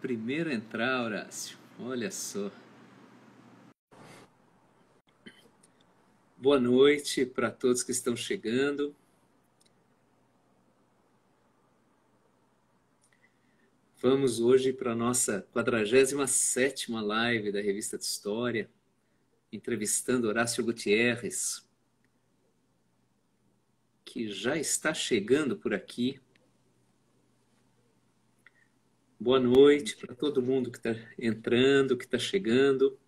Primeiro a entrar, Horácio. Olha só. Boa noite para todos que estão chegando. Vamos hoje para a nossa 47ª live da Revista de História, entrevistando Horácio Gutierrez, que já está chegando por aqui. Boa noite para todo mundo que está entrando, que está chegando.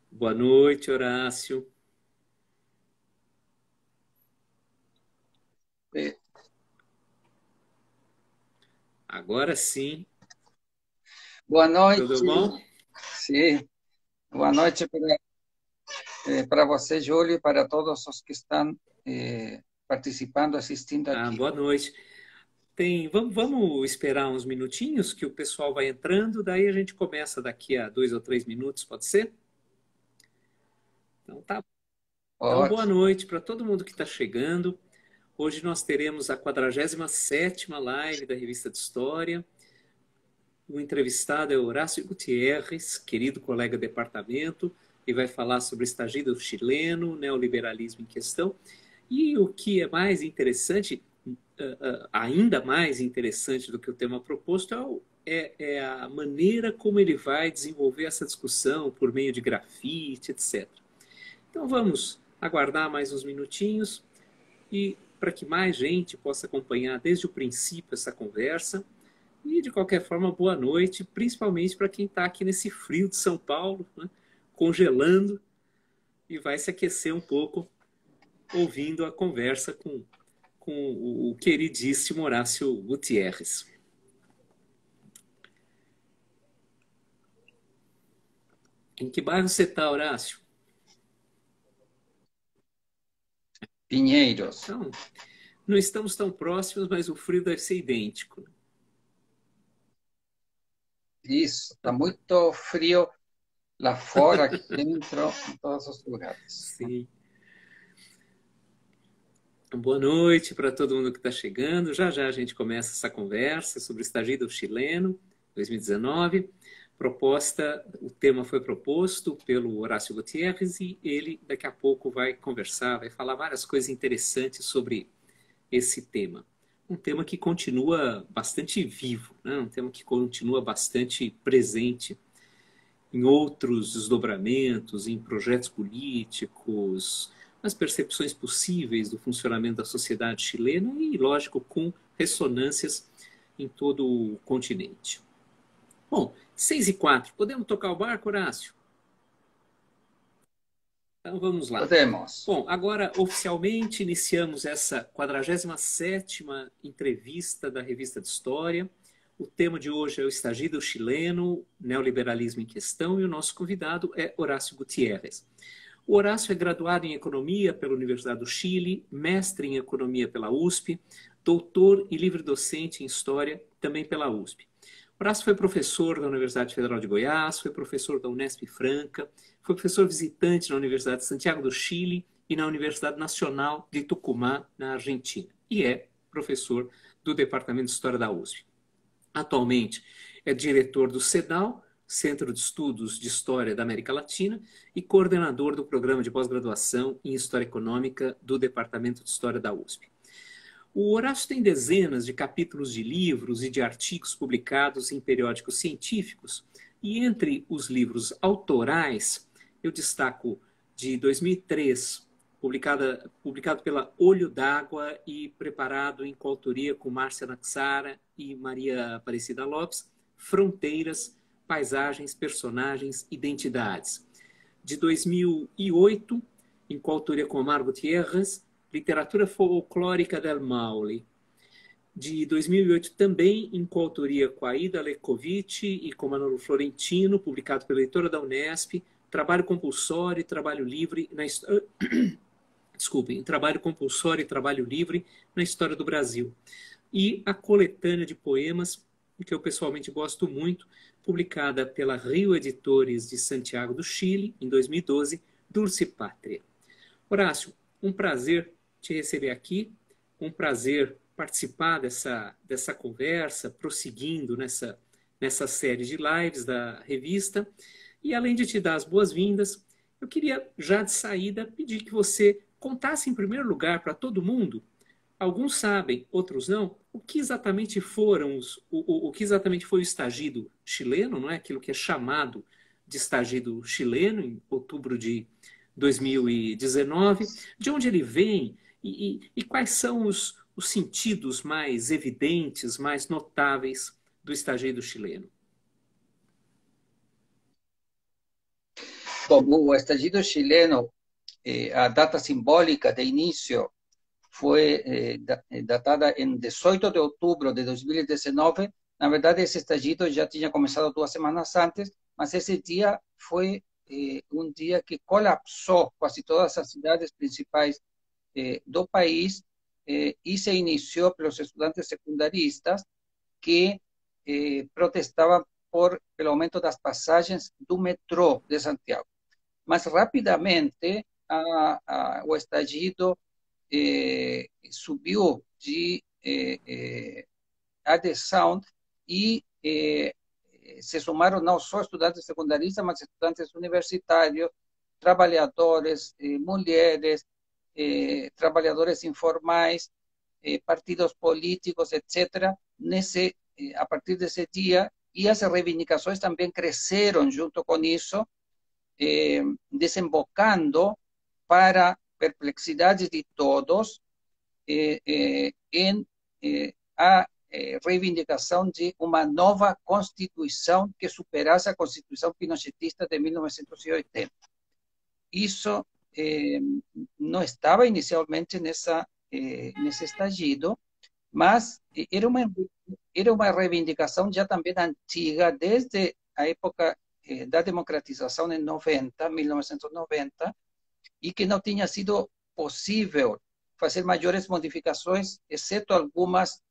Boa noite, Horácio. Agora sim. Boa noite. Tudo bom? Sim. Boa noite para você, Júlio, e para todos os que estão participando, assistindo aqui. Boa noite. Vamos esperar uns minutinhos que o pessoal vai entrando, daí a gente começa daqui a 2 ou 3 minutos, pode ser? Então tá. Então, boa noite para todo mundo que está chegando. Hoje nós teremos a 47ª live da Revista de História. O entrevistado é Horácio Gutierrez, querido colega de departamento, e vai falar sobre o estagido chileno, neoliberalismo em questão. E o que é mais interessante, ainda mais interessante do que o tema proposto, é a maneira como ele vai desenvolver essa discussão por meio de grafite, etc. Então vamos aguardar mais uns minutinhos e para que mais gente possa acompanhar desde o princípio essa conversa. E, de qualquer forma, boa noite, principalmente para quem está aqui nesse frio de São Paulo, né, congelando, e vai se aquecer um pouco ouvindo a conversa com o queridíssimo Horácio Gutierrez. Em que bairro você está, Horácio? Pinheiros. Então, não estamos tão próximos, mas o frio deve ser idêntico. Isso, está muito frio lá fora, aqui dentro, em todos os lugares. Sim. Boa noite para todo mundo que está chegando. Já já a gente começa essa conversa sobre o estagido chileno 2019. O tema foi proposto pelo Horácio Gutierrez e ele daqui a pouco vai conversar, vai falar várias coisas interessantes sobre esse tema. Um tema que continua bastante vivo, né? Um tema que continua bastante presente em outros desdobramentos, em projetos políticos, nas percepções possíveis do funcionamento da sociedade chilena e, lógico, com ressonâncias em todo o continente. Bom, 6h04, podemos tocar o barco, Horácio? Então vamos lá. Podemos. Bom, agora oficialmente iniciamos essa 47ª entrevista da Revista de História. O tema de hoje é o estagido chileno, neoliberalismo em questão, e o nosso convidado é Horácio Gutierrez. O Horácio é graduado em Economia pela Universidade do Chile, mestre em Economia pela USP, doutor e livre-docente em História também pela USP. Horácio foi professor da Universidade Federal de Goiás, foi professor da Unesp Franca, foi professor visitante na Universidade de Santiago do Chile e na Universidade Nacional de Tucumã, na Argentina, e é professor do Departamento de História da USP. Atualmente é diretor do CEDAW, Centro de Estudos de História da América Latina, e coordenador do programa de pós-graduação em História Econômica do Departamento de História da USP. O Horácio tem dezenas de capítulos de livros e de artigos publicados em periódicos científicos, e entre os livros autorais, eu destaco de 2003, publicado pela Olho d'Água e preparado em coautoria com Márcia Naxara e Maria Aparecida Lopes, Fronteiras, Paisagens, Personagens, Identidades. De 2008, em coautoria com Omar Gutierrez, Literatura Folclórica del Maule. De 2008, também em coautoria com Aida Lekovic e com Manolo Florentino, publicado pela editora da Unesp, Trabalho Compulsório e Trabalho Livre na História... Desculpem, Trabalho Compulsório e Trabalho Livre na História do Brasil. E a coletânea de poemas, que eu pessoalmente gosto muito, publicada pela Rio Editores de Santiago do Chile, em 2012, Dulce Pátria. Horácio, um prazer te receber aqui, um prazer participar dessa conversa, prosseguindo nessa série de lives da revista. E além de te dar as boas-vindas, eu queria, já de saída, pedir que você contasse em primeiro lugar para todo mundo, alguns sabem, outros não, o que exatamente o que exatamente foi o estagido chileno, não é? Aquilo que é chamado de estagido chileno, em outubro de 2019, de onde ele vem e quais são os sentidos mais evidentes, mais notáveis do estagido chileno. Bom, o estallido chileno, a data simbólica de inicio fue datada en 18 de octubre de 2019. Na verdade, esse estallido já tinha começado 2 semanas antes, mas esse dia foi um dia que colapsou quase todas as cidades principais do país e se iniciou pelos estudantes secundaristas que protestavam pelo aumento das passagens do metrô de Santiago. Mas rapidamente o estallido subiu de adesão e se sumaram não só estudantes secundaristas, mas estudantes universitários, trabalhadores, mulheres, trabalhadores informais, partidos políticos, etc. A partir desse dia, e as reivindicações também cresceram junto com isso, desembocando para perplexidades de todos em a reivindicação de uma nova Constituição que superasse a Constituição pinochetista de 1980. Isso não estava inicialmente nesse estallido, mas era uma reivindicação já também antiga, desde a época da democratização em 1990, e que não tinha sido possível fazer maiores modificações, exceto algumas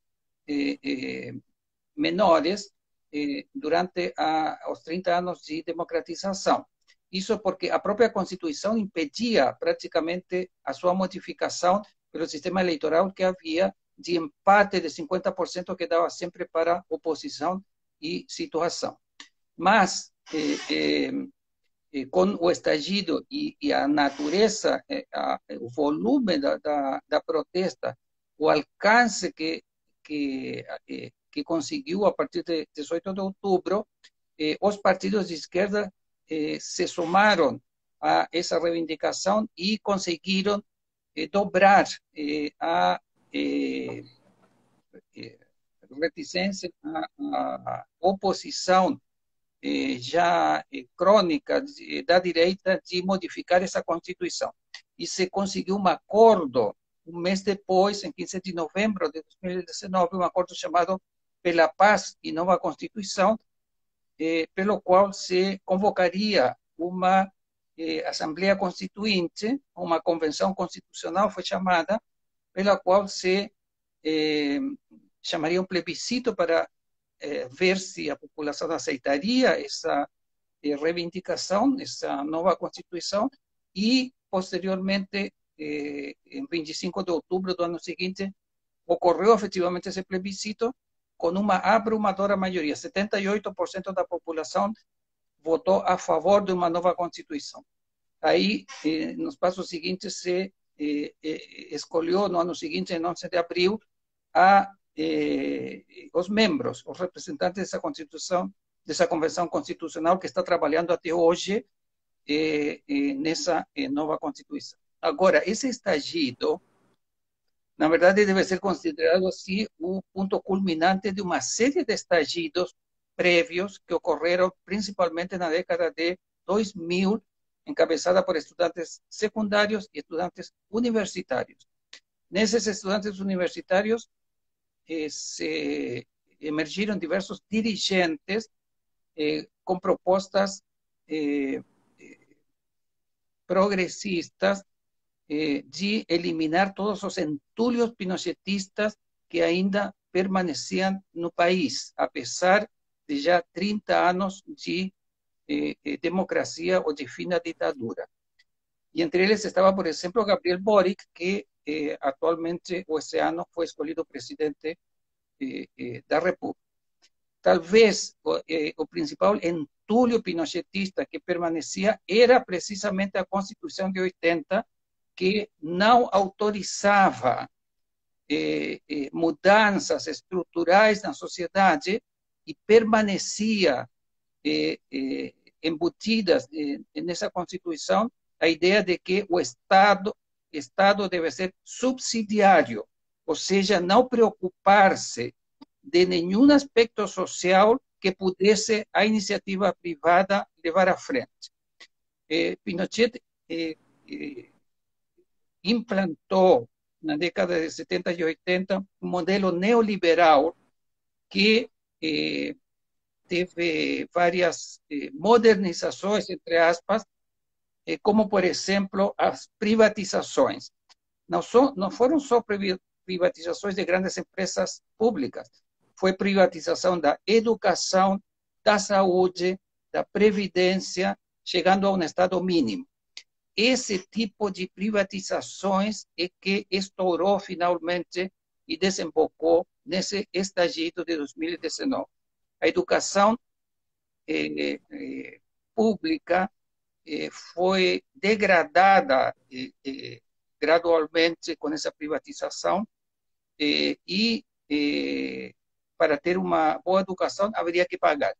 menores, durante os 30 anos de democratização. Isso porque a própria Constituição impedia praticamente a sua modificação pelo sistema eleitoral que havia de empate de 50% que dava sempre para oposição e situação. Mas com o estallido e a natureza, o volume da protesta, o alcance que conseguiu a partir de 18 de outubro, os partidos de esquerda se somaram a essa reivindicação e conseguiram dobrar a reticência, a oposição já crônica da direita de modificar essa Constituição. E se conseguiu um acordo, um mês depois, em 15 de novembro de 2019, um acordo chamado Pela Paz e Nova Constituição, pelo qual se convocaria uma Assembleia Constituinte, uma convenção constitucional foi chamada, pela qual se chamaria um plebiscito para ver se a população aceitaria essa reivindicação, essa nova Constituição, e, posteriormente, em 25 de outubro do ano seguinte, ocorreu efetivamente esse plebiscito com uma abrumadora maioria. 78% da população votou a favor de uma nova Constituição. Aí, nos passos seguintes, se escolheu, no ano seguinte, em 11 de abril, os membros, os representantes dessa Constituição, dessa Convenção Constitucional que está trabalhando até hoje nessa nova Constituição. Agora, esse estallido, na verdade, deve ser considerado assim o ponto culminante de uma série de estallidos prévios que ocorreram principalmente na década de 2000, encabeçada por estudantes secundários e estudantes universitários. Nesses estudantes universitários se emergiram diversos dirigentes com propostas progressistas de eliminar todos os entulhos pinochetistas que ainda permaneciam no país, apesar de já 30 anos de democracia ou de fim da ditadura. E entre eles estava, por exemplo, Gabriel Boric, que atualmente, esse ano, foi escolhido presidente da República. Talvez o principal entulho pinochetista que permanecia era precisamente a Constituição de 80, que não autorizava mudanças estruturais na sociedade e permanecia embutidas nessa Constituição a ideia de que o Estado deve ser subsidiário, ou seja, não preocupar-se de nenhum aspecto social que pudesse a iniciativa privada levar à frente. Pinochet implantou, na década de 70 e 80, um modelo neoliberal que teve várias modernizações, entre aspas, como, por exemplo, as privatizações. Não foram só privatizações de grandes empresas públicas, foi privatização da educação, da saúde, da previdência, chegando a um estado mínimo. Esse tipo de privatizações é que estourou finalmente e desembocou nesse estagido de 2019. A educação pública foi degradada gradualmente com essa privatização e para ter uma boa educação haveria que pagar.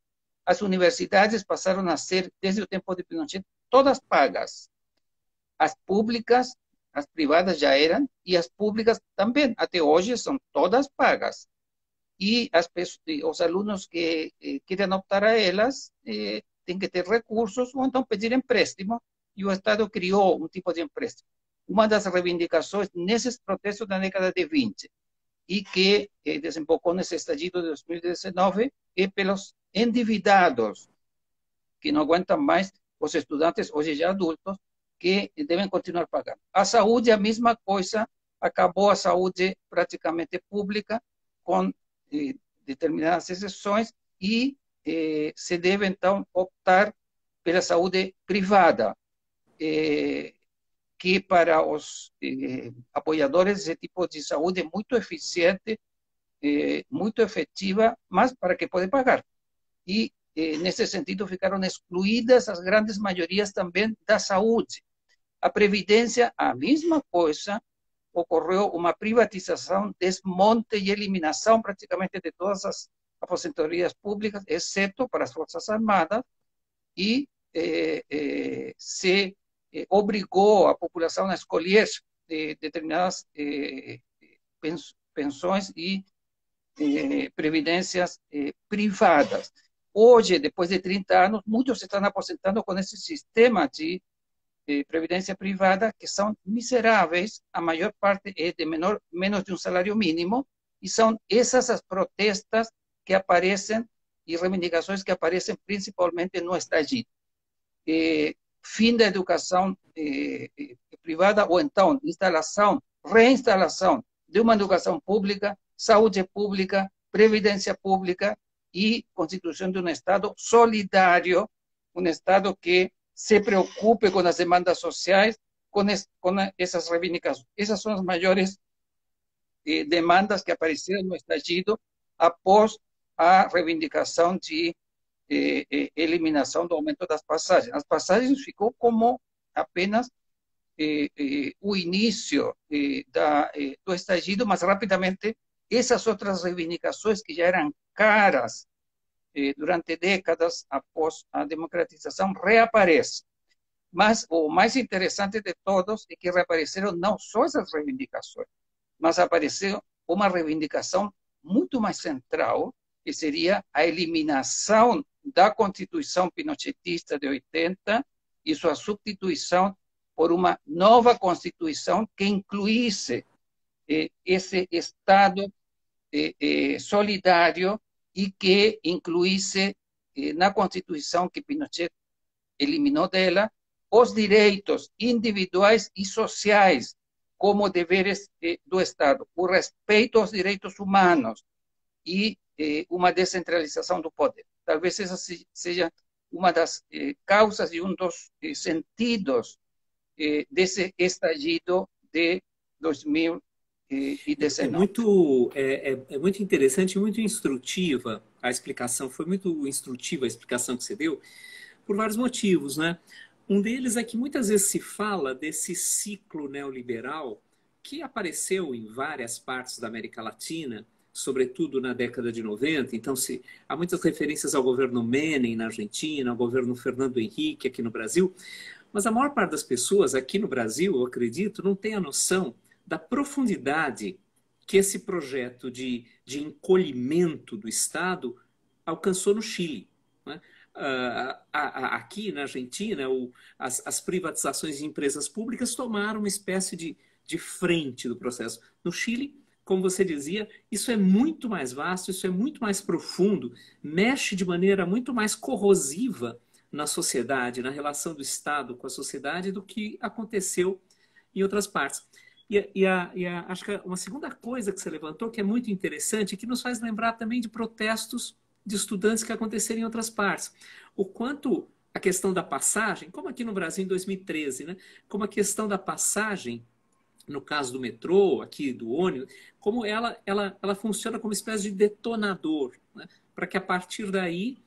As universidades passaram a ser, desde o tempo de Pinochet, todas pagas. As públicas, as privadas já eram, e as públicas também, até hoje, são todas pagas. E os alunos que querem optar a elas têm que ter recursos ou então pedir empréstimo, e o Estado criou um tipo de empréstimo. Uma das reivindicações nesses protestos da década de 20 e que desembocou nesse estagido de 2019 é pelos endividados, que não aguentam mais, os estudantes, hoje já adultos, que devem continuar pagando. A saúde, a mesma coisa, acabou a saúde praticamente pública, com determinadas exceções, e se deve, então, optar pela saúde privada, que para os apoiadores esse tipo de saúde é muito eficiente, muito efetiva, mas para que pode pagar. E, nesse sentido, ficaram excluídas as grandes maiorias também da saúde. A previdência, a mesma coisa, ocorreu uma privatização, desmonte e eliminação praticamente de todas as aposentadorias públicas, exceto para as Forças Armadas, e se obrigou a população a escolher determinadas pensões e previdências privadas. Hoje, depois de 30 anos, muitos se estão aposentando com esse sistema de previdência privada, que são miseráveis, a maior parte é de menos de um salário mínimo, e são essas as protestas que aparecem e reivindicações que aparecem principalmente no estagido. Fim da educação privada, ou então reinstalação de uma educação pública, saúde pública, previdência pública e constituição de um Estado solidário, um Estado que se preocupe com as demandas sociais, com essas reivindicações. Essas são as maiores demandas que apareceram no estagido após a reivindicação de eliminação do aumento das passagens. As passagens ficou como apenas o início do estagido, mas rapidamente essas outras reivindicações que já eram caras durante décadas após a democratização reaparecem. Mas o mais interessante de todos é que reapareceram não só essas reivindicações, mas apareceu uma reivindicação muito mais central, que seria a eliminação da Constituição pinochetista de 80 e sua substituição por uma nova Constituição que incluísse esse Estado solidário e que incluísse na Constituição que Pinochet eliminou dela os direitos individuais e sociais como deveres do Estado, o respeito aos direitos humanos e uma descentralização do poder. Talvez essa seja uma das causas e um dos sentidos desse estagido de 2019. É muito interessante e muito instrutiva a explicação. Foi muito instrutiva a explicação que você deu, por vários motivos, né? Um deles é que muitas vezes se fala desse ciclo neoliberal que apareceu em várias partes da América Latina, sobretudo na década de 90. Então, há muitas referências ao governo Menem na Argentina, ao governo Fernando Henrique aqui no Brasil, mas a maior parte das pessoas aqui no Brasil, eu acredito, não tem a noção da profundidade que esse projeto de encolhimento do Estado alcançou no Chile, né? Aqui na Argentina, as privatizações de empresas públicas tomaram uma espécie de frente do processo. No Chile, como você dizia, isso é muito mais vasto, isso é muito mais profundo, mexe de maneira muito mais corrosiva na sociedade, na relação do Estado com a sociedade, do que aconteceu em outras partes. Acho que uma segunda coisa que você levantou, que é muito interessante, que nos faz lembrar também de protestos de estudantes que aconteceram em outras partes. O quanto a questão da passagem, como aqui no Brasil em 2013, né? Como a questão da passagem, no caso do metrô, aqui do ônibus, como ela funciona como uma espécie de detonador, né? Para que a partir daí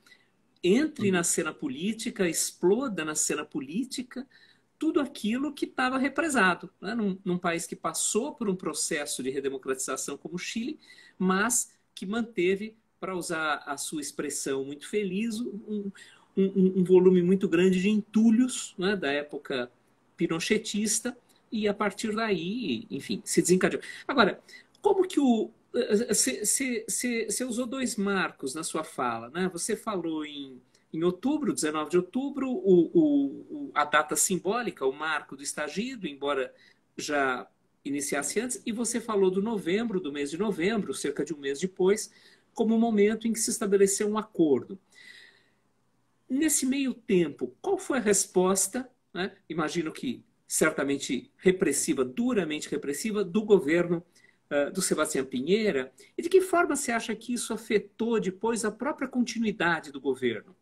entre na cena política, exploda na cena política tudo aquilo que estava represado, né? Num país que passou por um processo de redemocratização como o Chile, mas que manteve, para usar a sua expressão muito feliz, um volume muito grande de entulhos, né, da época pinochetista, e a partir daí, enfim, se desencadeou. Agora, como que você usou dois marcos na sua fala, né? Você falou em outubro, 19 de outubro, a data simbólica, o marco do estagido, embora já iniciasse antes, e você falou do mês de novembro, cerca de um mês depois, como o momento em que se estabeleceu um acordo. Nesse meio tempo, qual foi a resposta, né? Imagino que certamente repressiva, duramente repressiva, do governo do Sebastião Pinheira, e de que forma você acha que isso afetou depois a própria continuidade do governo?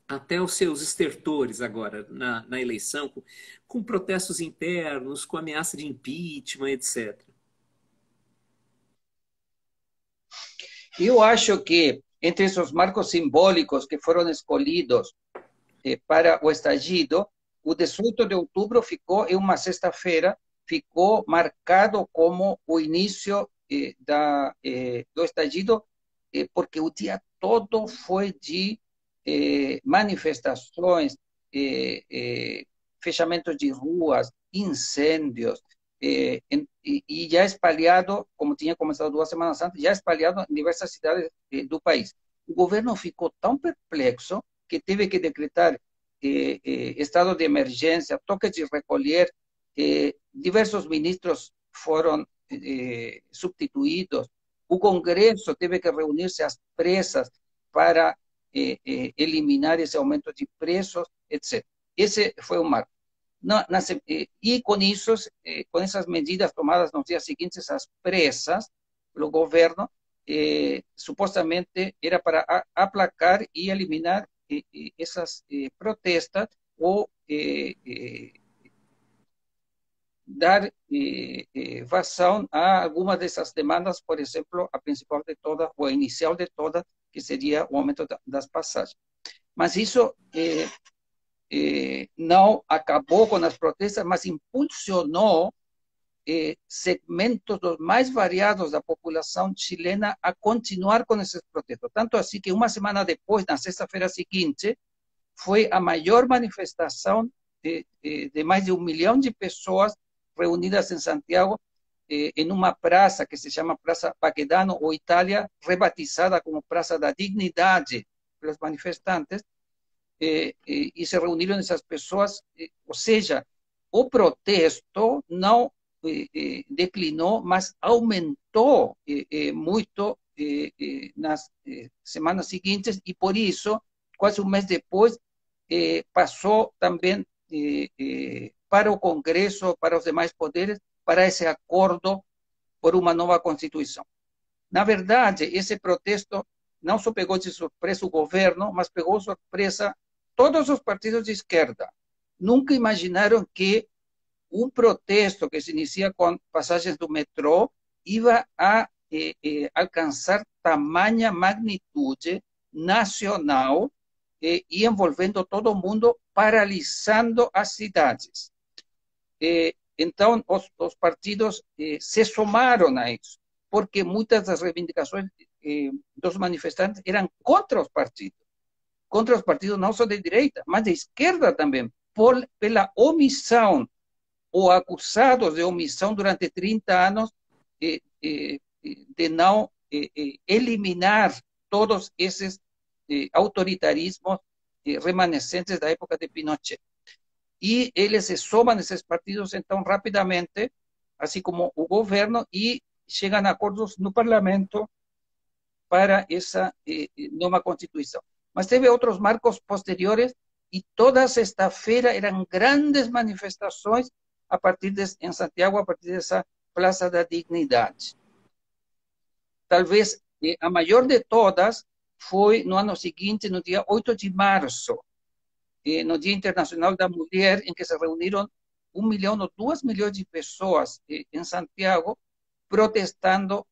Até os seus estertores agora na eleição, com protestos internos, com ameaça de impeachment, etc. Eu acho que entre esses marcos simbólicos que foram escolhidos para o estagido, o 18 de outubro ficou, em uma sexta-feira, ficou marcado como o início do estagido, porque o dia todo foi de manifestações, fechamentos de ruas, incêndios, e já espalhado, como tinha começado 2 semanas antes, já espalhado em diversas cidades do país. O governo ficou tão perplexo que teve que decretar estado de emergência, toque de recolher, diversos ministros foram substituídos, o Congresso teve que reunir-se às pressas para eliminar esse aumento de preços, etc. Esse foi o marco. E com isso, com essas medidas tomadas nos dias seguintes, às pressas, pelo governo, supostamente era para aplacar e eliminar essas protestas ou dar vazão a algumas dessas demandas, por exemplo, a principal de todas, ou a inicial de todas, que seria o aumento das passagens. Mas isso não acabou com as protestas, mas impulsionou segmentos dos mais variados da população chilena a continuar com esses protestos. Tanto assim que uma semana depois, na sexta-feira seguinte, foi a maior manifestação de mais de 1 milhão de pessoas reunidas em Santiago, em uma praça que se chama Praça Baquedano, ou Itália, rebatizada como Praça da Dignidade pelos manifestantes, e se reuniram essas pessoas, ou seja, o protesto não declinou, mas aumentou muito nas semanas seguintes, e por isso, quase um mês depois, passou também para o Congresso, para os demais poderes, para esse acordo por uma nova Constituição. Na verdade, esse protesto não só pegou de surpresa o governo, mas pegou de surpresa todos os partidos de esquerda. Nunca imaginaram que um protesto que se inicia com passagens do metrô ia a alcançar tamanha magnitude nacional e envolvendo todo mundo, paralisando as cidades. Então, os partidos se somaram a isso, porque muitas das reivindicações dos manifestantes eram contra os partidos não só de direita, mas de esquerda também, pela omissão, ou acusados de omissão durante 30 anos, de não eliminar todos esses autoritarismos remanescentes da época de Pinochet. E eles se somam nesses partidos, então, rapidamente, assim como o governo, e chegam a acordos no parlamento para essa nova Constituição. Mas teve outros marcos posteriores, e toda sexta-feira eram grandes manifestações em Santiago, a partir dessa Praça da Dignidade. Talvez a maior de todas foi no ano seguinte, no dia 8 de março, no Dia Internacional da Mulher, em que se reuniram 1 milhão ou 2 milhões de pessoas em Santiago, protestando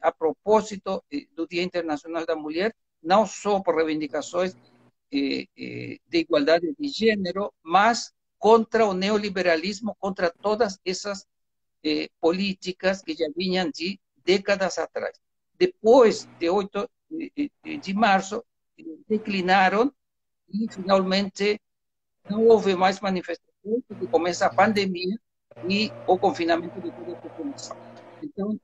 a propósito do Dia Internacional da Mulher, não só por reivindicações de igualdade de gênero, mas contra o neoliberalismo, contra todas essas políticas que já vinham de décadas atrás. Depois de 8 de março, declinaram e, finalmente, não houve mais manifestações, porque começa a pandemia e o confinamento de toda a população. Então,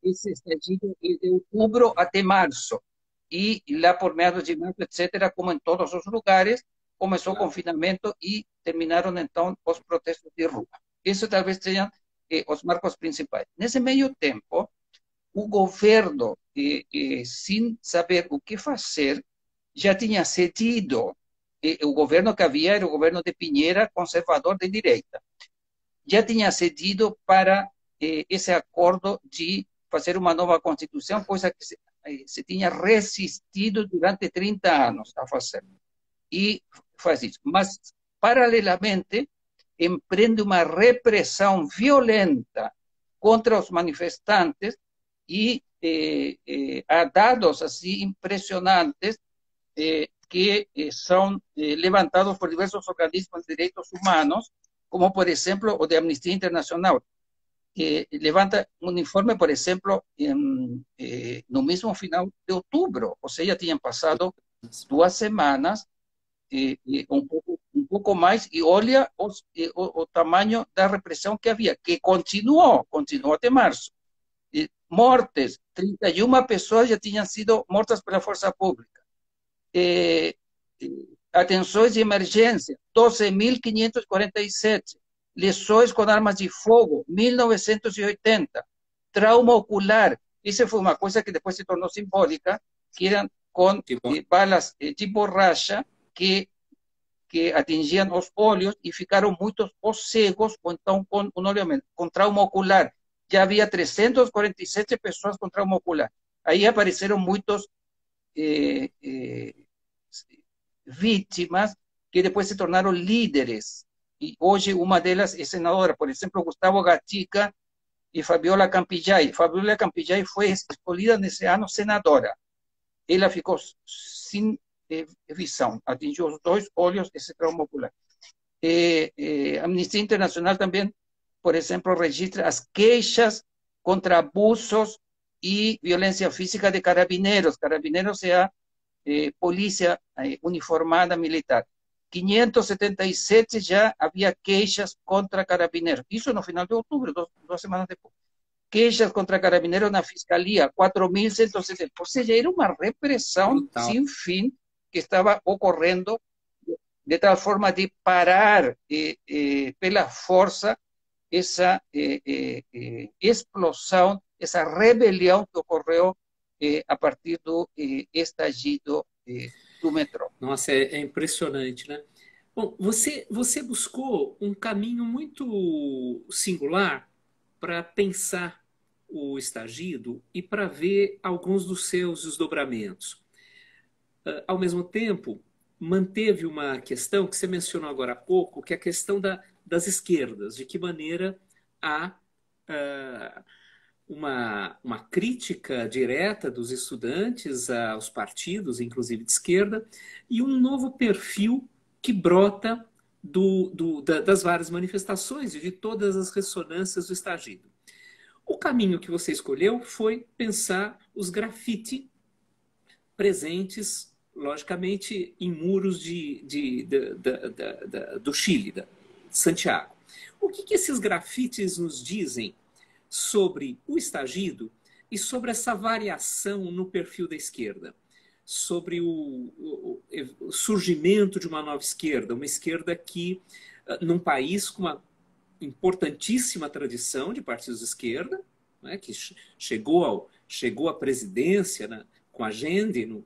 esse estágio é de outubro até março. E lá por meados de março, etc., como em todos os lugares, começou o confinamento e terminaram, então, os protestos de rua. Isso talvez sejam os marcos principais. Nesse meio tempo, o governo, sem saber o que fazer, já tinha cedido. O governo que havia era o governo de Piñera, conservador de direita. Já tinha cedido para esse acordo de fazer uma nova Constituição, coisa que se tinha resistido durante 30 anos a fazer. E faz isso. Mas, paralelamente, empreende uma repressão violenta contra os manifestantes e há dados assim impressionantes que são levantados por diversos organismos de direitos humanos, como, por exemplo, o de Amnistia Internacional, que levanta um informe, por exemplo, no mesmo final de outubro, ou seja, tinham passado 2 semanas, um pouco mais, e olha o tamanho da repressão que havia, que continuou até março. Mortes, 31 pessoas já tinham sido mortas pela força pública. Atenções de emergência, 12.547. Lesões com armas de fogo, 1.980. Trauma ocular, isso foi uma coisa que depois se tornou simbólica, que eram com balas de borracha que atingiam os olhos e ficaram muitos os cegos, ou então com trauma ocular. Já havia 347 pessoas com trauma ocular. Aí apareceram muitos vítimas que depois se tornaram líderes. E hoje uma delas é senadora, por exemplo, Gustavo Gatica e Fabiola Campillay. Fabiola Campillay foi escolhida nesse ano senadora. Ela ficou sem visão, atingiu os 2 olhos, esse trauma ocular. Amnistia Internacional também, por exemplo, registra as queixas contra abusos e violência física de carabineiros. Carabineiros é a polícia uniformada militar. 577 já havia queixas contra carabineiros. Isso no final de outubro, 2 semanas depois. Queixas contra carabineiros na fiscalia, 4.170. Ou seja, era uma repressão sem fim que estava ocorrendo de tal forma de parar pela força essa explosão, essa rebelião que ocorreu a partir do estagido do metrô. Nossa, é impressionante, né? Bom, você buscou um caminho muito singular para pensar o estagido e para ver alguns dos seus desdobramentos. Ao mesmo tempo, manteve uma questão que você mencionou agora há pouco, que é a questão da das esquerdas, de que maneira há uma crítica direta dos estudantes aos partidos, inclusive de esquerda, e um novo perfil que brota das várias manifestações e de todas as ressonâncias do estagido. O caminho que você escolheu foi pensar os grafite presentes, logicamente, em muros do Chile, de Santiago. O que esses grafites nos dizem sobre o estagido e sobre essa variação no perfil da esquerda? Sobre o surgimento de uma nova esquerda, uma esquerda que, num país com uma importantíssima tradição de partidos de esquerda, né, que chegou à presidência, né, com a Allende em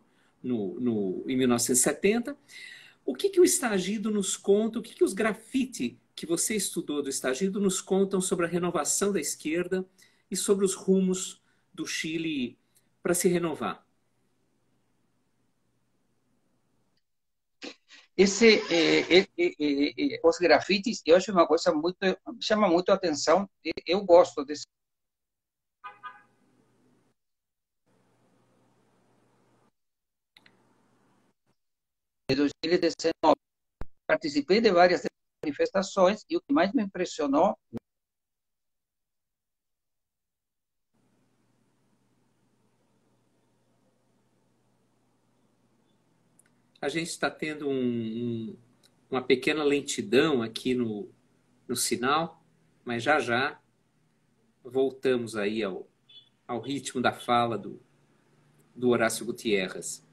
1970. O que o estagido nos conta, o que os grafite que você estudou do estagido nos contam sobre a renovação da esquerda e sobre os rumos do Chile para se renovar? Os grafites, eu acho uma coisa muito, chama muito a atenção. Eu gosto desse. De 2019, participei de várias manifestações e o que mais me impressionou. A gente está tendo uma pequena lentidão aqui no sinal, mas já voltamos aí ao ritmo da fala do Horácio Gutierrez.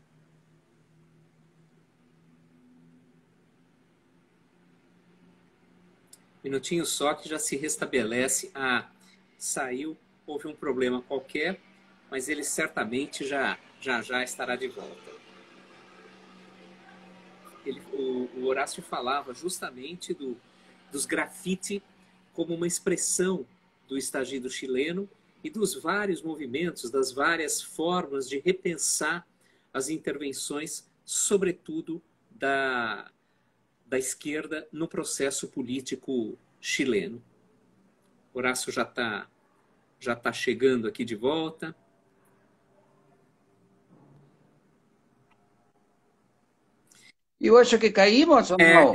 Minutinho só que já se restabelece. Saiu, houve um problema qualquer, mas ele certamente já estará de volta. O Horácio falava justamente dos grafite como uma expressão do estagido chileno e dos vários movimentos, das várias formas de repensar as intervenções, sobretudo da esquerda no processo político chileno. Horácio já tá chegando aqui de volta. Eu acho que caímos ou não?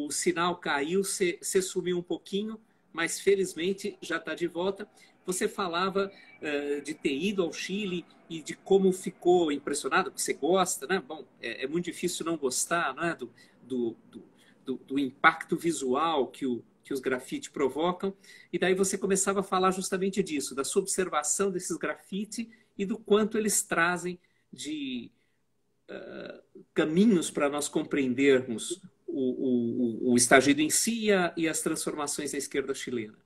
O sinal caiu, você sumiu um pouquinho, mas felizmente já está de volta. Você falava de ter ido ao Chile e de como ficou impressionado, porque você gosta, né? Bom, é muito difícil não gostar, né? Do impacto visual que os grafite provocam. E daí você começava a falar justamente disso, da sua observação desses grafite e do quanto eles trazem de caminhos para nós compreendermos o estagido em si e as transformações da esquerda chilena.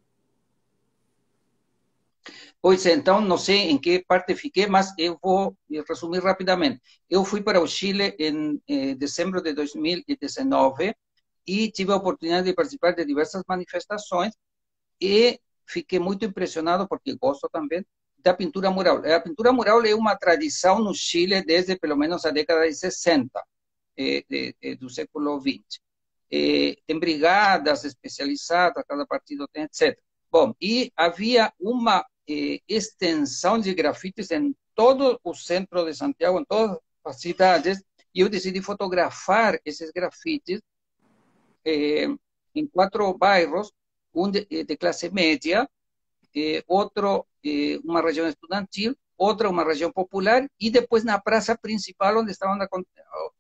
Pois então, não sei em que parte fiquei, mas eu vou resumir rapidamente. Eu fui para o Chile em dezembro de 2019 e tive a oportunidade de participar de diversas manifestações e fiquei muito impressionado, porque gosto também, da pintura mural. A pintura mural é uma tradição no Chile desde pelo menos a década de 60 do século XX. Tem brigadas especializadas, cada partido tem, etc. Bom, e havia uma extensão de grafites em todo o centro de Santiago, em todas as cidades, e eu decidi fotografar esses grafites em 4 bairros, um de classe média, outro uma região estudantil, outra uma região popular, e depois na praça principal onde estavam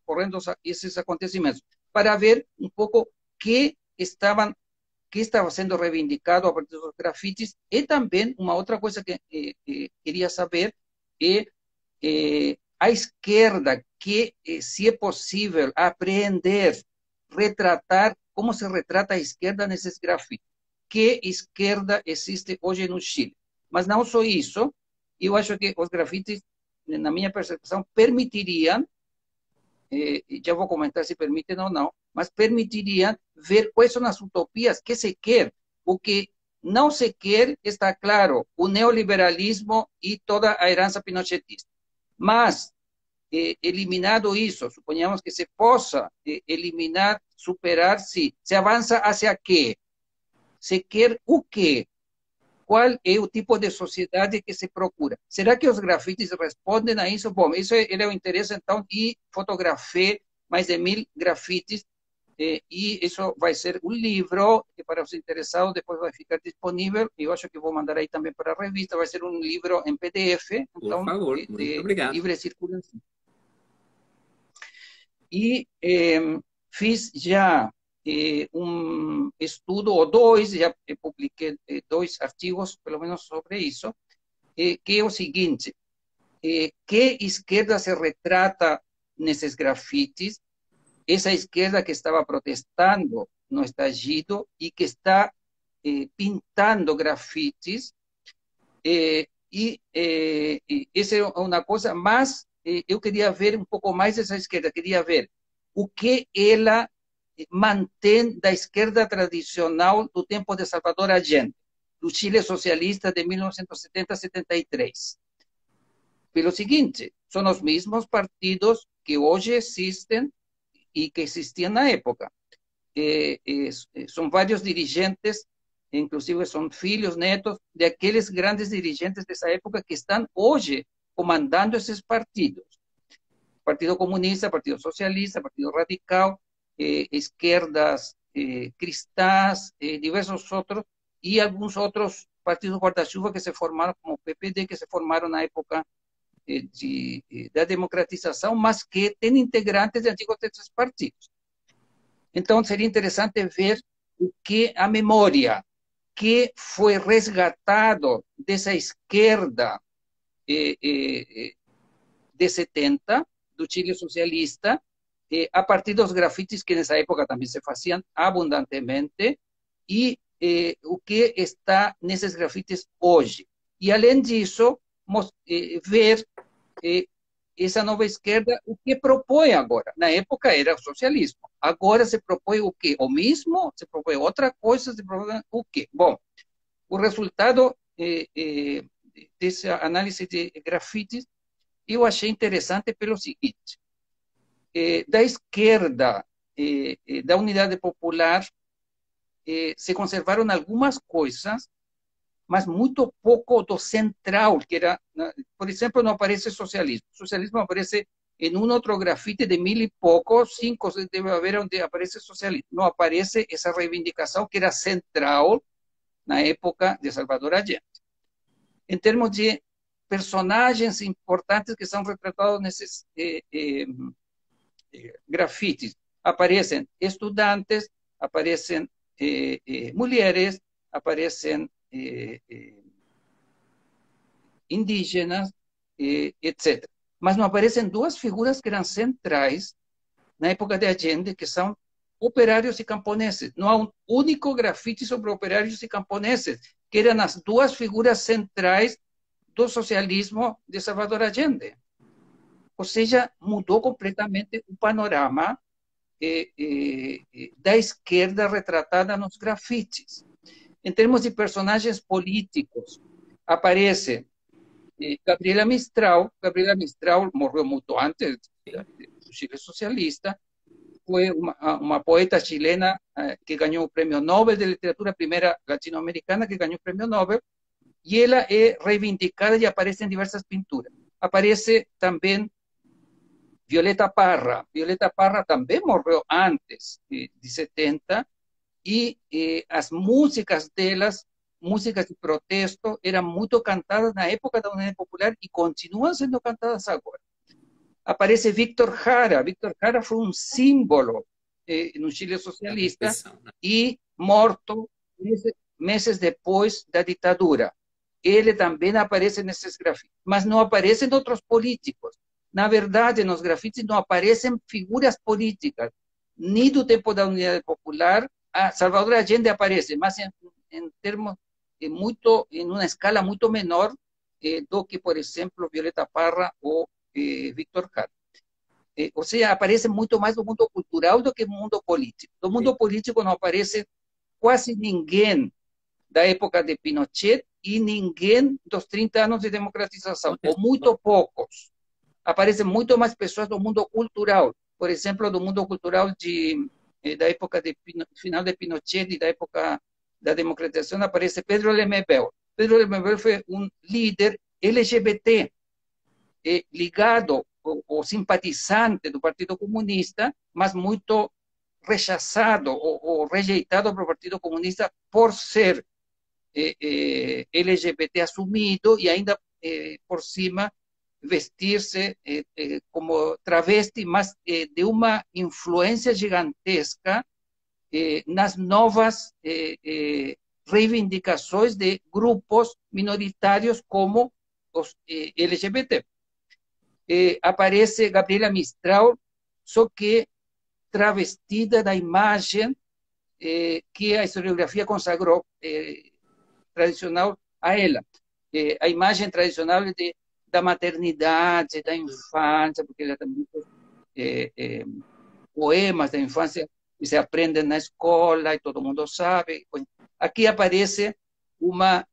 ocorrendo esses acontecimentos, para ver um pouco que estava sendo reivindicado a partir dos grafites. E também uma outra coisa que queria saber é a esquerda, que se é possível apreender, retratar como se retrata a esquerda nesses grafites. Que esquerda existe hoje no Chile? Mas não só isso, eu acho que os grafites, na minha percepção, permitiriam, já vou comentar se permitem ou não, mas permitiriam ver quais são as utopias que se quer. O que não se quer, está claro, o neoliberalismo e toda a herança pinochetista. Mas, eliminado isso, suponhamos que se possa eliminar superar se avança hacia quê? Se quer o quê? Qual é o tipo de sociedade que se procura? Será que os grafites respondem a isso? Bom, isso era o interesse, então, e fotografei mais de 1000 grafites, e isso vai ser um livro, que para os interessados depois vai ficar disponível, eu acho que vou mandar aí também para a revista, vai ser um livro em PDF, Por então, favor, muito de obrigado. livre circulação. E fiz já um estudo, ou dois, já publiquei 2 artigos, pelo menos, sobre isso, que é o seguinte, que esquerda se retrata nesses grafites, essa esquerda que estava protestando no estallido e que está pintando grafites, e essa é uma coisa, mas eu queria ver um pouco mais essa esquerda, queria ver o que ela mantém da esquerda tradicional do tempo de Salvador Allende, do Chile socialista de 1970-73. Pelo seguinte, são os mesmos partidos que hoje existem e que existiam na época. São vários dirigentes, inclusive são filhos, netos, de aqueles grandes dirigentes dessa época que estão hoje comandando esses partidos. Partido Comunista, Partido Socialista, Partido Radical, esquerdas cristãs, diversos outros, e alguns outros partidos guarda-chuva que se formaram, como o PPD, que se formaram na época da democratização, mas que têm integrantes de antigos desses partidos. Então, seria interessante ver o que a memória que foi resgatado dessa esquerda de 70, do Chile socialista, a partir dos grafites que nessa época também se faziam abundantemente, e o que está nesses grafites hoje. E, além disso, ver essa nova esquerda, o que propõe agora. Na época era o socialismo. Agora se propõe o quê? O mesmo? Se propõe outra coisa? Se propõe o quê? Bom, o resultado dessa análise de grafites eu achei interessante pelo seguinte. Da esquerda, da Unidade Popular, se conservaram algumas coisas, mas muito pouco do central, que era, por exemplo, não aparece socialismo. O socialismo aparece em um outro grafite de 1000 e pouco, 5 deve haver onde aparece socialismo. Não aparece essa reivindicação que era central na época de Salvador Allende. Em termos de personagens importantes que são retratados nesses grafites, aparecem estudantes, aparecem mulheres, aparecem indígenas, etc. Mas não aparecem 2 figuras que eram centrais na época de Allende, que são operários e camponeses. Não há um único grafite sobre operários e camponeses, que eram as 2 figuras centrais do socialismo de Salvador Allende. Ou seja, mudou completamente o panorama da esquerda retratada nos grafites. Em termos de personagens políticos, aparece Gabriela Mistral. Gabriela Mistral morreu muito antes do Chile socialista. Foi uma poeta chilena que ganhou o Prêmio Nobel de Literatura, a primeira latino-americana que ganhou o Prêmio Nobel, e ela é reivindicada e aparece em diversas pinturas. Aparece também Violeta Parra. Violeta Parra também morreu antes de 70, e as músicas delas, músicas de protesto, eram muito cantadas na época da União Popular e continuam sendo cantadas agora. Aparece Víctor Jara. Víctor Jara foi um símbolo no Chile socialista e morto meses depois da ditadura. Ele também aparece nesses grafites, mas não aparecem outros políticos. Na verdade, nos grafites não aparecem figuras políticas, nem do tempo da Unidade Popular. Salvador Allende aparece, mas em termos muito, em uma escala muito menor do que, por exemplo, Violeta Parra ou Víctor Jara. Ou seja, aparece muito mais do mundo cultural do que do mundo político. Do mundo político não aparece quase ninguém da época de Pinochet e ninguém dos 30 anos de democratização, ou muito poucos. Aparecem muito mais pessoas do mundo cultural, por exemplo, do mundo cultural de da época final de Pinochet e da época da democratização, aparece Pedro Lemebel. Pedro Lemebel foi um líder LGBT, ligado ou simpatizante do Partido Comunista, mas muito rechaçado ou rejeitado pelo Partido Comunista por ser LGBT assumido e ainda por cima vestir-se como travesti, mas de uma influência gigantesca nas novas reivindicações de grupos minoritários como os LGBT. Aparece Gabriela Mistral, só que travestida da imagem que a historiografia consagrou tradicional a ela. A imagem tradicional da maternidade, da infância, porque ela tem muitos poemas da infância que se aprendem na escola e todo mundo sabe. Aqui aparece uma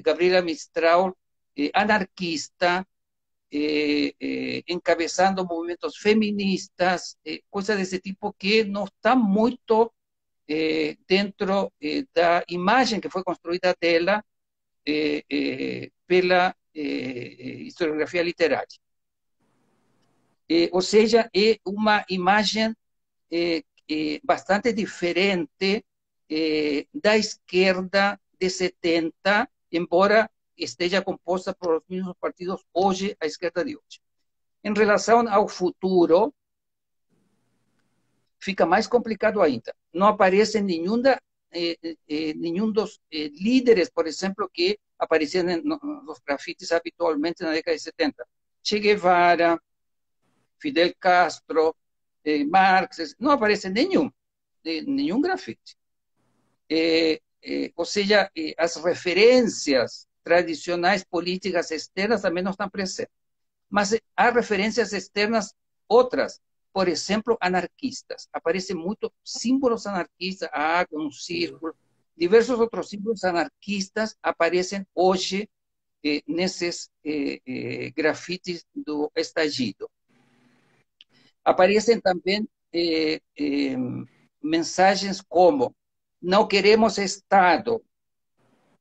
Gabriela Mistral anarquista, encabeçando movimentos feministas, coisas desse tipo que não está muito dentro da imagem que foi construída dela pela historiografia literária. Ou seja, é uma imagem bastante diferente da esquerda de 70, embora esteja composta por os mesmos partidos hoje, a esquerda de hoje. Em relação ao futuro, fica mais complicado ainda. Não aparece nenhum dos líderes, por exemplo, que apareciam nos grafites habitualmente na década de 70. Che Guevara, Fidel Castro, Marx, não aparece nenhum grafite. Ou seja, as referências tradicionais políticas externas também não estão presentes. Mas há referências externas outras, por exemplo, anarquistas. Aparecem muitos símbolos anarquistas, a água, um círculo, diversos outros símbolos anarquistas aparecem hoje nesses grafites do estagido. Aparecem também mensagens como: não queremos Estado,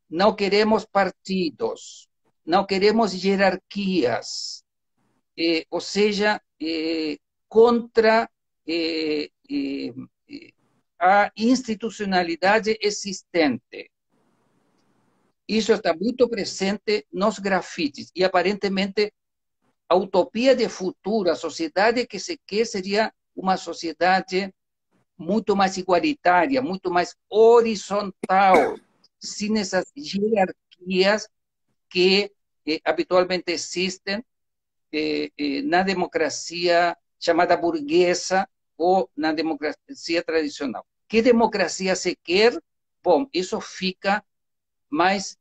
não queremos partidos, não queremos hierarquias, ou seja, contra a institucionalidade existente. Isso está muito presente nos grafites e, aparentemente, a utopia de futuro, a sociedade que se quer seria uma sociedade muito mais igualitária, muito mais horizontal, sem essas hierarquias que habitualmente existem na democracia chamada burguesa ou na democracia tradicional. Que democracia se quer? Bom, isso fica mais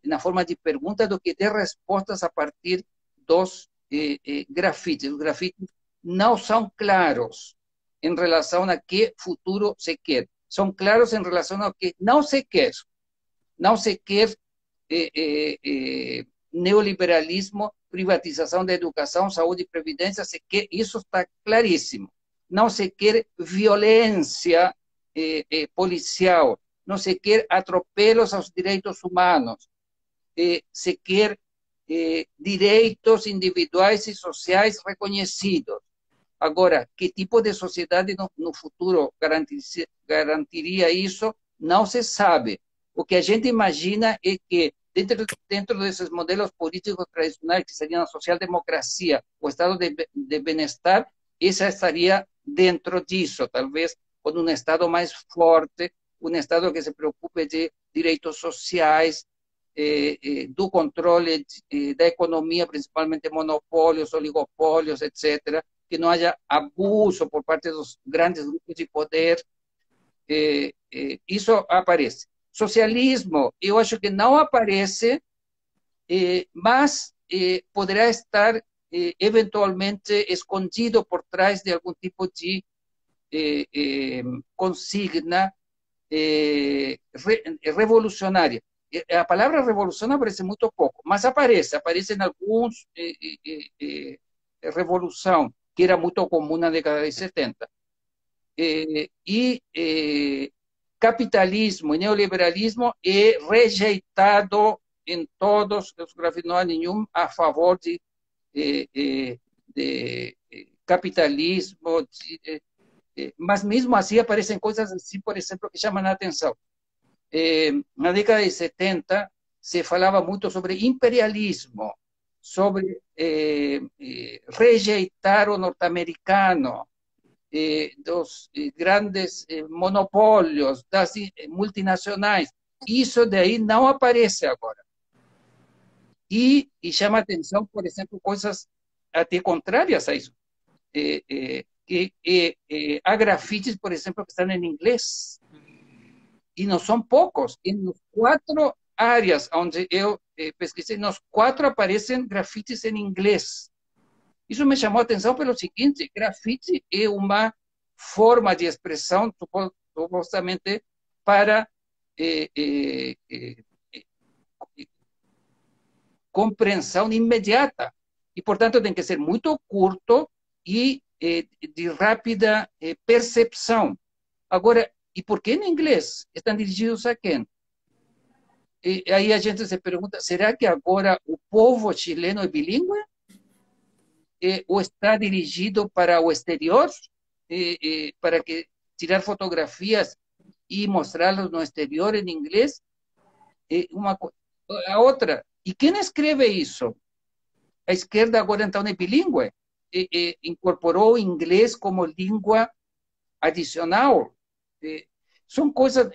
na forma de pergunta do que de respostas a partir dos grafites. Os grafites não são claros em relação a que futuro se quer. São claros em relação ao que não se quer. Não se quer neoliberalismo, privatização da educação, saúde e previdência, se quer, isso está claríssimo. Não se quer violência policial, não se quer atropelos aos direitos humanos, se quer direitos individuais e sociais reconhecidos. Agora, que tipo de sociedade no futuro garantiria isso? Não se sabe. O que a gente imagina é que, dentro desses modelos políticos tradicionais, que seriam a social-democracia, o estado de bem-estar, essa estaria dentro disso, talvez com um estado mais forte, um estado que se preocupe de direitos sociais, do controle da economia, principalmente monopólios, oligopólios, etc., que não haja abuso por parte dos grandes grupos de poder. Isso aparece. Socialismo, eu acho que não aparece, mas poderá estar eventualmente escondido por trás de algum tipo de consigna revolucionária. A palavra revolução aparece muito pouco, mas aparece em alguns revolução, que era muito comum na década de 70. capitalismo e neoliberalismo é rejeitado em todos os grafites, não há nenhum a favor de capitalismo, mas mesmo assim aparecem coisas assim, por exemplo, que chamam a atenção. Na década de 70 se falava muito sobre imperialismo, sobre rejeitar o norte-americano, dos grandes monopólios, das multinacionais. Isso daí não aparece agora. E chama a atenção, por exemplo, coisas até contrárias a isso. Há grafites, por exemplo, que estão em inglês, e não são poucos. E nas 4 áreas onde eu pesquisei, nos 4 aparecem grafites em inglês. Isso me chamou a atenção pelo seguinte: grafite é uma forma de expressão, supostamente, para compreensão imediata. E, portanto, tem que ser muito curto e de rápida percepção. Agora, e por que em inglês? Estão dirigidos a quem? E aí a gente se pergunta, será que agora o povo chileno é bilíngue? Ou está dirigido para o exterior? Para que tirar fotografias e mostrá-las no exterior em inglês? A outra, e quem escreve isso? A esquerda agora então é bilíngue? Incorporou o inglês como língua adicional? São coisas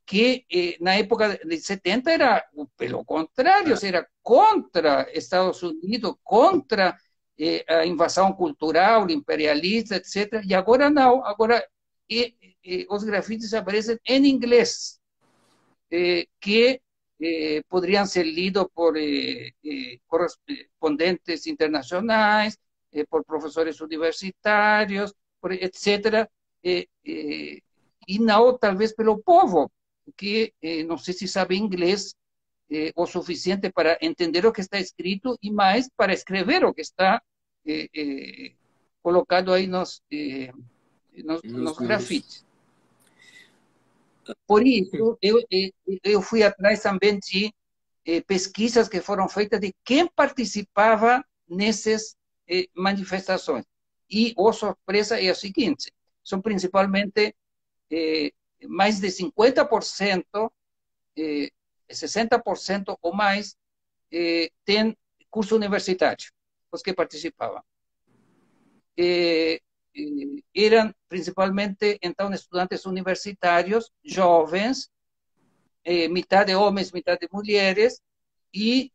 que na época de 70 era pelo contrário, era contra Estados Unidos, contra a invasão cultural, imperialista, etc. E agora não, agora os grafites aparecem em inglês, que poderiam ser lidos por correspondentes internacionais, por professores universitários, por etc., e não talvez pelo povo, que não sei se sabe inglês o suficiente para entender o que está escrito e mais para escrever o que está colocado aí nos grafites. Por isso, eu fui atrás também de pesquisas que foram feitas de quem participava nessas manifestações. E a surpresa é a seguinte: são principalmente mais de 50%, 60% ou mais, têm curso universitário, os que participavam. Eram principalmente, então, estudantes universitários, jovens, metade homens, metade mulheres, e,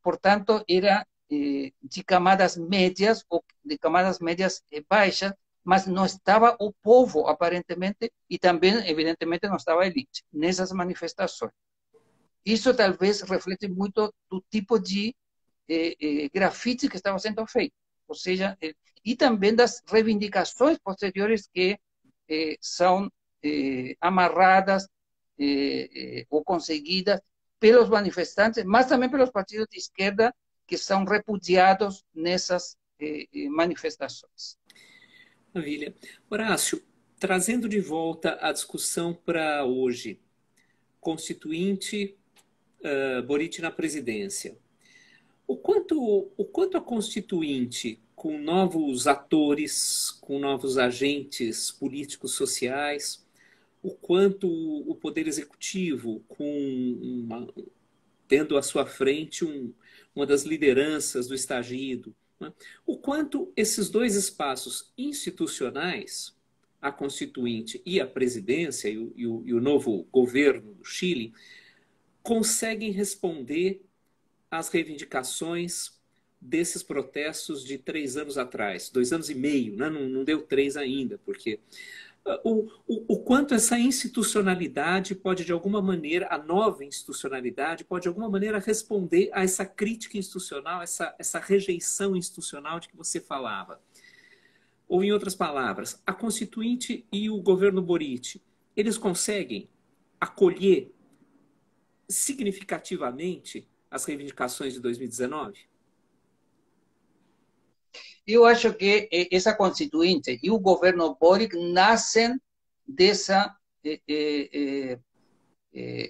portanto, era de camadas médias ou de camadas médias baixas, mas não estava o povo, aparentemente, e também, evidentemente, não estava a elite nessas manifestações. Isso talvez reflete muito do tipo de grafite que estava sendo feito, ou seja, e também das reivindicações posteriores que são amarradas ou conseguidas pelos manifestantes, mas também pelos partidos de esquerda que são repudiados nessas manifestações. Maravilha. Horácio, trazendo de volta a discussão para hoje, Constituinte, Boric na presidência. O quanto a Constituinte, com novos atores, com novos agentes políticos sociais, o quanto o Poder Executivo, tendo à sua frente uma das lideranças do estagido, né? O quanto esses dois espaços institucionais, a Constituinte e a presidência e o novo governo do Chile, conseguem responder às reivindicações desses protestos de 3 anos atrás, 2 anos e meio, né? Não deu 3 ainda, porque o quanto essa institucionalidade pode, de alguma maneira, a nova institucionalidade pode, de alguma maneira, responder a essa crítica institucional, essa rejeição institucional de que você falava. Ou, em outras palavras, a Constituinte e o governo Boric, eles conseguem acolher significativamente as reivindicações de 2019? Eu acho que essa constituinte e o governo Boric nascem dessa,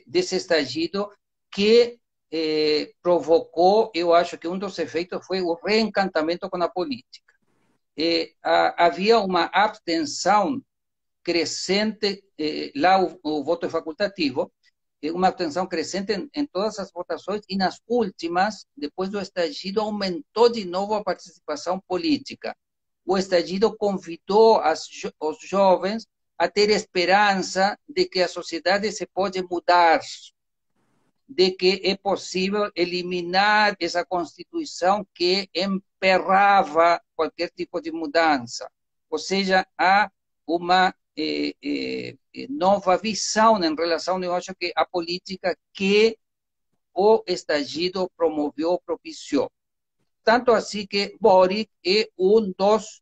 desse estallido que provocou, eu acho que um dos efeitos foi o reencantamento com a política. Havia uma abstenção crescente, lá o voto é facultativo, uma abstenção crescente em todas as votações, e nas últimas, depois do estallido, aumentou de novo a participação política. O estallido convidou os jovens a ter esperança de que a sociedade se pode mudar, de que é possível eliminar essa Constituição que emperrava qualquer tipo de mudança. Ou seja, há uma nova visão em relação, eu acho que a política que o estallido promoveu, propiciou. Tanto assim que Boric é um dos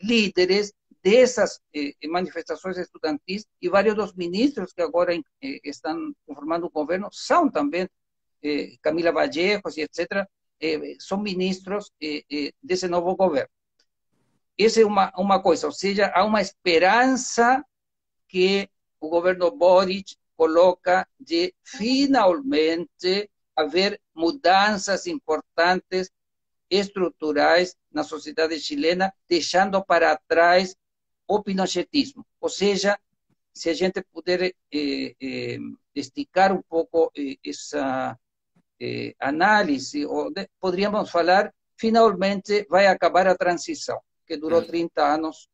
líderes dessas manifestações estudantis, e vários dos ministros que agora estão formando o governo são também, Camila Vallejos e etc., são ministros desse novo governo. Essa é uma coisa, ou seja, há uma esperança que o governo Boric coloca de finalmente haver mudanças importantes, estruturais na sociedade chilena, deixando para trás o pinochetismo. Ou seja, se a gente puder esticar um pouco essa análise, poderíamos falar, finalmente vai acabar a transição, que durou 30 anos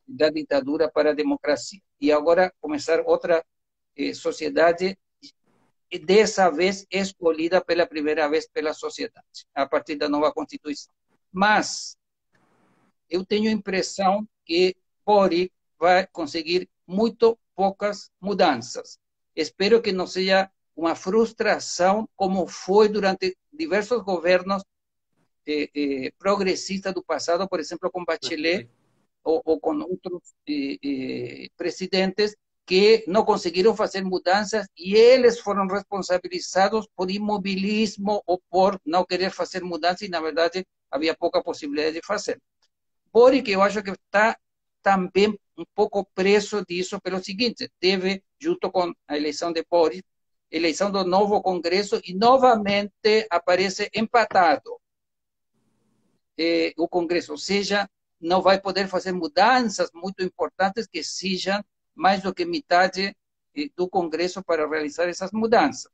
da ditadura para a democracia. E agora começar outra sociedade, dessa vez escolhida pela primeira vez pela sociedade, a partir da nova Constituição. Mas eu tenho a impressão que Boric vai conseguir muito poucas mudanças. Espero que não seja uma frustração como foi durante diversos governos progressistas do passado, por exemplo, com Bachelet, ou com outros presidentes que não conseguiram fazer mudanças, e eles foram responsabilizados por imobilismo ou por não querer fazer mudanças, e na verdade havia pouca possibilidade de fazer. Boric, eu acho que está também um pouco preso disso pelo seguinte: teve, junto com a eleição de Boric, eleição do novo Congresso, e novamente aparece empatado o Congresso, ou seja, não vai poder fazer mudanças muito importantes que sejam mais do que metade do Congresso para realizar essas mudanças.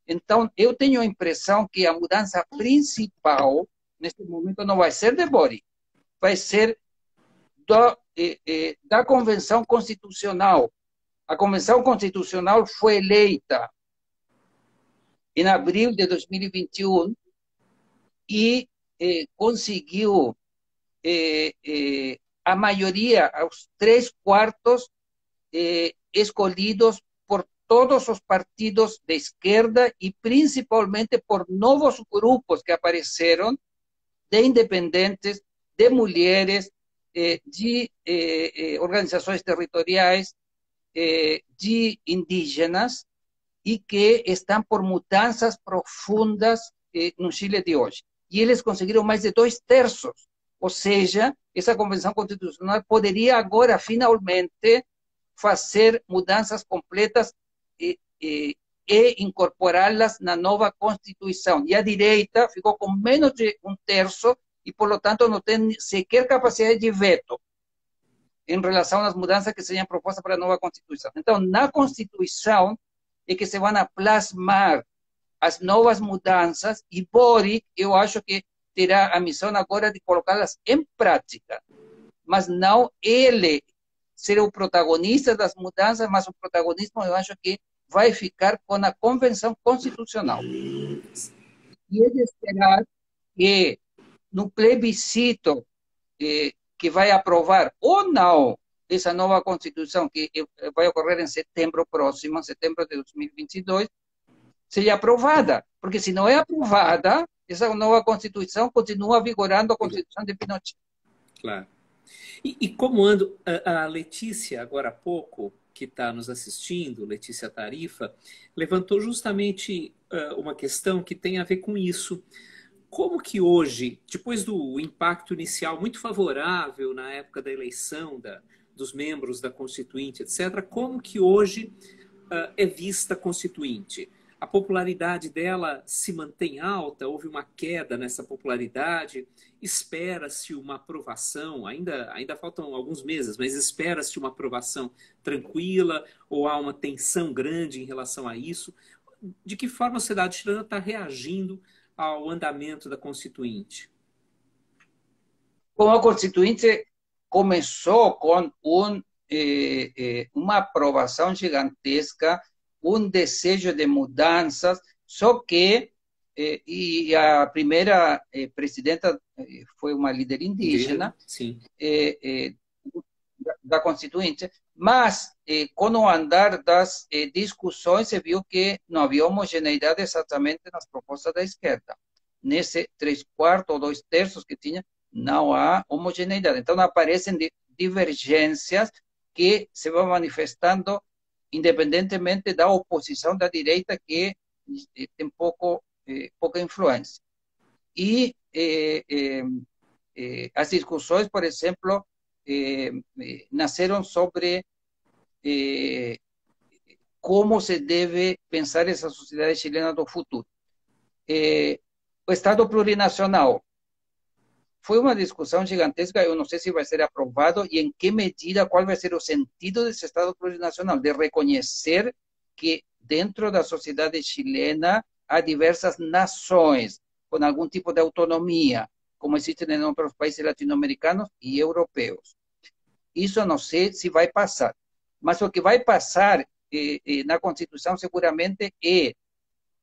Então, eu tenho a impressão que a mudança principal, neste momento, não vai ser de Boric, vai ser da Convenção Constitucional. A Convenção Constitucional foi eleita em abril de 2021 e conseguiu a maioria, aos 3/4, escolhidos por todos os partidos de esquerda e principalmente por novos grupos que apareceram, de independentes, de mulheres, de organizações territoriais, de indígenas, e que estão por mudanças profundas no Chile de hoje. E eles conseguiram mais de 2/3. Ou seja, essa Convenção Constitucional poderia agora, finalmente, fazer mudanças completas e incorporá-las na nova Constituição. E a direita ficou com menos de 1/3 e, por lo tanto, não tem sequer capacidade de veto em relação às mudanças que sejam propostas para a nova Constituição. Então, na Constituição é que se vão plasmar as novas mudanças, e Boric, eu acho que terá a missão agora de colocá-las em prática, mas não ele ser o protagonista das mudanças, mas o protagonismo eu acho que vai ficar com a Convenção Constitucional. E é de esperar que no plebiscito que vai aprovar ou não essa nova Constituição, que vai ocorrer em setembro próximo, setembro de 2022, seja aprovada, porque se não é aprovada, essa nova Constituição continua vigorando a Constituição de Pinochet. Claro. E como ando, a Letícia, agora há pouco, que está nos assistindo, Letícia Tarifa, levantou justamente uma questão que tem a ver com isso. como que hoje, depois do impacto inicial muito favorável na época da eleição dos membros da Constituinte, etc., como que hoje é vista a Constituinte? A popularidade dela se mantém alta? Houve uma queda nessa popularidade? Espera-se uma aprovação? Ainda faltam alguns meses, mas espera-se uma aprovação tranquila ou há uma tensão grande em relação a isso? De que forma a sociedade chilena está reagindo ao andamento da Constituinte? Bom, a Constituinte começou com uma aprovação gigantesca, um desejo de mudanças, só que e a primeira presidenta foi uma líder indígena, sim, da Constituinte, mas com o andar das discussões se viu que não havia homogeneidade exatamente nas propostas da esquerda. Nesse 3/4 ou 2/3 que tinha, não há homogeneidade. Então aparecem divergências que se vão manifestando independentemente da oposição da direita, que tem pouca influência. E as discussões, por exemplo, nasceram sobre como se deve pensar essa sociedade chilena do futuro. O Estado plurinacional foi uma discussão gigantesca. Eu não sei se vai ser aprovado e em que medida, qual vai ser o sentido desse Estado plurinacional, de reconhecer que dentro da sociedade chilena há diversas nações com algum tipo de autonomia, como existem em outros países latino-americanos e europeus. Isso eu não sei se vai passar. Mas o que vai passar na Constituição seguramente é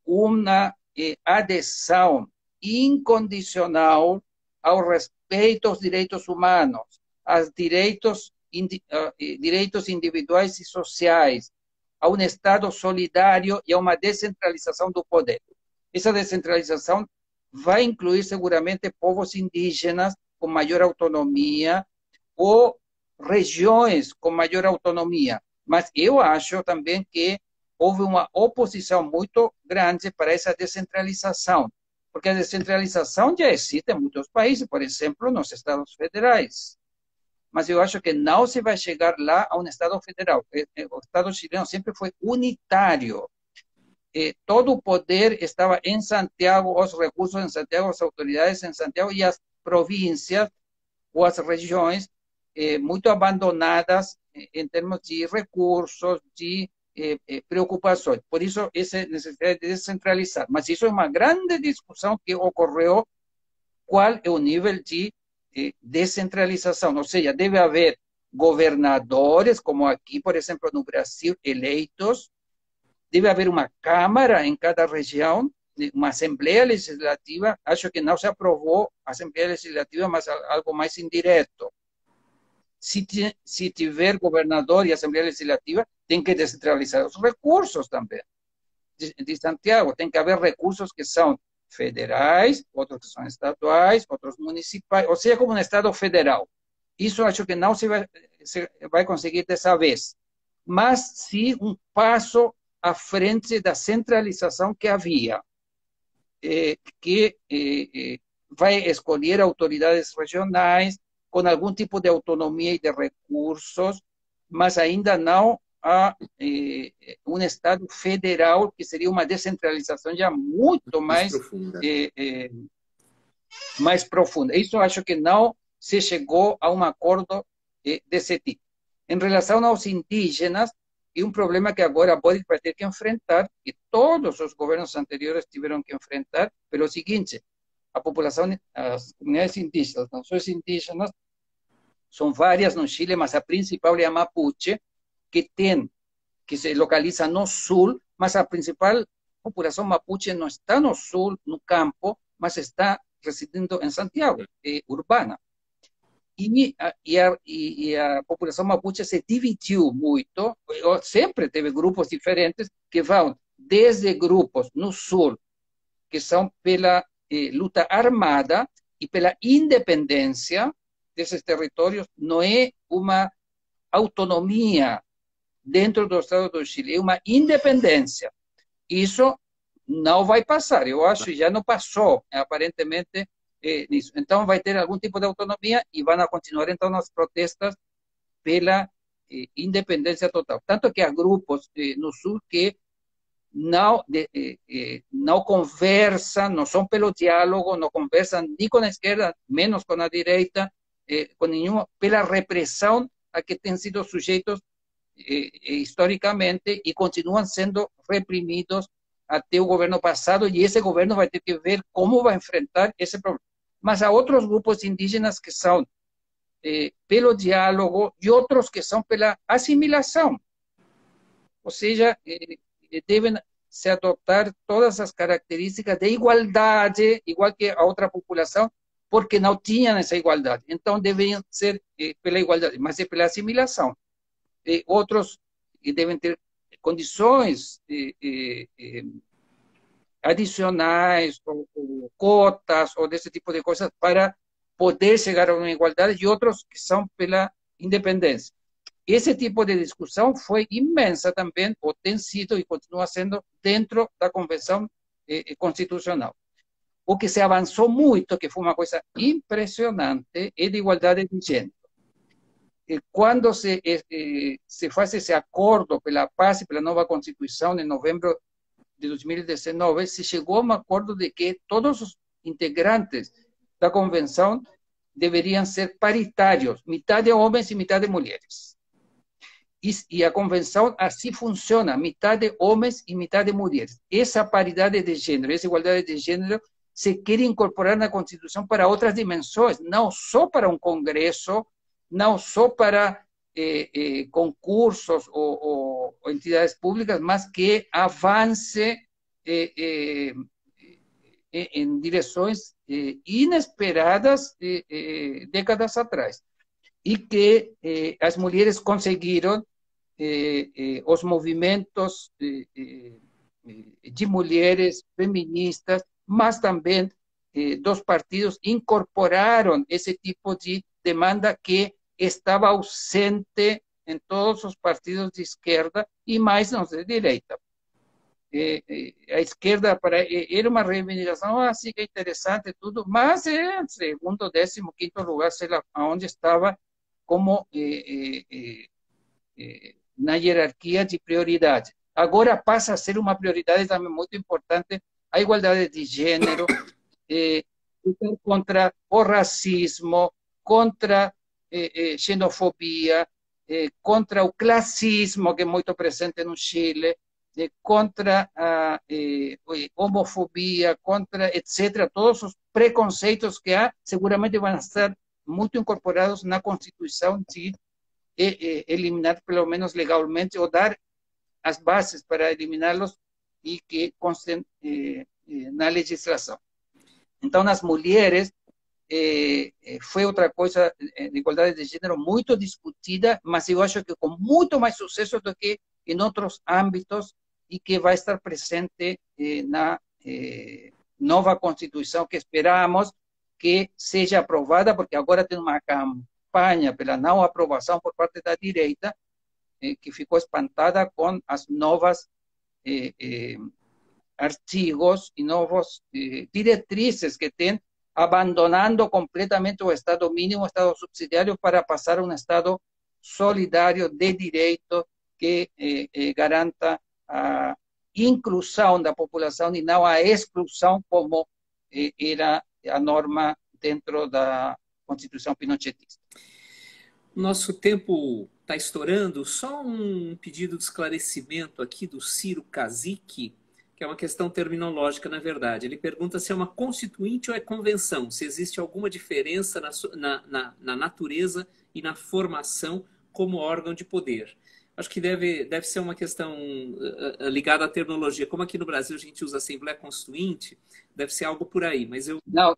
uma adesão incondicional ao respeito aos direitos humanos, aos direitos individuais e sociais, a um Estado solidário e a uma descentralização do poder. Essa descentralização vai incluir seguramente povos indígenas com maior autonomia ou regiões com maior autonomia. Mas eu acho também que houve uma oposição muito grande para essa descentralização, porque a descentralização já existe em muitos países, por exemplo, nos Estados Federais. Mas eu acho que não se vai chegar lá a um Estado federal. O Estado chileno sempre foi unitário. Todo o poder estava em Santiago, os recursos em Santiago, as autoridades em Santiago e as províncias ou as regiões muito abandonadas em termos de recursos, de preocupações. Por isso, essa necessidade de descentralizar. Mas isso é uma grande discussão que ocorreu, qual é o nível de descentralização. Ou seja, deve haver governadores, como aqui, por exemplo, no Brasil, eleitos, deve haver uma Câmara em cada região, uma Assembleia Legislativa. Acho que não se aprovou a Assembleia Legislativa, mas algo mais indireto. Se tiver governador e Assembleia Legislativa, tem que descentralizar os recursos também. De Santiago, tem que haver recursos que são federais, outros que são estaduais, outros municipais, ou seja, como um Estado federal. Isso acho que não se vai conseguir dessa vez. Mas sim um passo à frente da centralização que havia, que vai escolher autoridades regionais, com algum tipo de autonomia e de recursos, mas ainda não há um Estado federal, que seria uma descentralização já muito mais profunda. Isso eu acho que não se chegou a um acordo desse tipo. Em relação aos indígenas, é um problema que agora Boric vai ter que enfrentar, e todos os governos anteriores tiveram que enfrentar, pelo seguinte: a população, as comunidades indígenas, as nações indígenas, são várias no Chile, mas a principal é a Mapuche, que se localiza no sul, mas a principal população Mapuche não está no sul, no campo, mas está residindo em Santiago, urbana. E a população Mapuche se dividiu muito, sempre teve grupos diferentes, que vão desde grupos no sul, que são pela luta armada e pela independência desses territórios. Não é uma autonomia dentro do Estado do Chile, é uma independência. Isso não vai passar. Eu acho que já não passou, aparentemente, nisso. Então, vai ter algum tipo de autonomia e vão continuar, então, as protestas pela independência total. Tanto que há grupos no Sul que não conversam, não são pelo diálogo, não conversam nem com a esquerda, menos com a direita, com nenhuma, pela repressão a que têm sido sujeitos historicamente e continuam sendo reprimidos até o governo passado, e esse governo vai ter que ver como vai enfrentar esse problema. Mas há outros grupos indígenas que são pelo diálogo e outros que são pela assimilação. Ou seja, devem se adotar todas as características de igualdade, igual que a outra população, porque não tinham essa igualdade. Então, deveriam ser pela igualdade, mas é pela assimilação. Outros devem ter condições adicionais, ou cotas, ou desse tipo de coisas, para poder chegar a uma igualdade, e outros que são pela independência. Esse tipo de discussão foi imensa também, ou tem sido e continua sendo, dentro da Convenção Constitucional. O que se avançou muito, que foi uma coisa impressionante, é de igualdade de gênero. Quando se faz esse acordo pela paz e pela nova Constituição, em novembro de 2019, se chegou a um acordo de que todos os integrantes da Convenção deveriam ser paritários, metade homens e metade mulheres. E a Convenção assim funciona, metade homens e metade mulheres. Essa paridade de gênero, essa igualdade de gênero, se quer incorporar na Constituição para outras dimensões, não só para um Congresso, não só para concursos ou entidades públicas, mas que avance em direções inesperadas décadas atrás. E que as mulheres conseguiram, os movimentos de mulheres feministas, mas também dos partidos, incorporaram esse tipo de demanda que estava ausente em todos os partidos de esquerda e mais nos de direita. A esquerda era uma reivindicação assim que interessante tudo, mas em segundo, 15º lugar, sei lá onde estava, como na hierarquia de prioridade. Agora passa a ser uma prioridade também muito importante a igualdade de gênero, contra o racismo, contra xenofobia, contra o classismo, que é muito presente no Chile, contra a homofobia, contra, etc. Todos os preconceitos que há, seguramente vão estar muito incorporados na Constituição, se eliminar, pelo menos legalmente, ou dar as bases para eliminá-los e que constem na legislação. Então, nas mulheres, foi outra coisa de igualdade de gênero muito discutida, mas eu acho que com muito mais sucesso do que em outros âmbitos, e que vai estar presente na nova Constituição que esperamos que seja aprovada, porque agora tem uma campanha pela não aprovação por parte da direita, que ficou espantada com as novas artigos e novas diretrizes que tem, abandonando completamente o Estado mínimo, o Estado subsidiário, para passar a um Estado solidário de direito que garanta a inclusão da população e não a exclusão, como era a norma dentro da Constituição pinochetista. Nosso tempo está estourando. Só um pedido de esclarecimento aqui do Ciro Cacique, que é uma questão terminológica, na verdade. Ele pergunta se é uma constituinte ou é convenção, se existe alguma diferença na natureza e na formação como órgão de poder. Acho que deve ser uma questão ligada à terminologia. Como aqui no Brasil a gente usa Assembleia Constituinte, deve ser algo por aí. Mas eu... Não,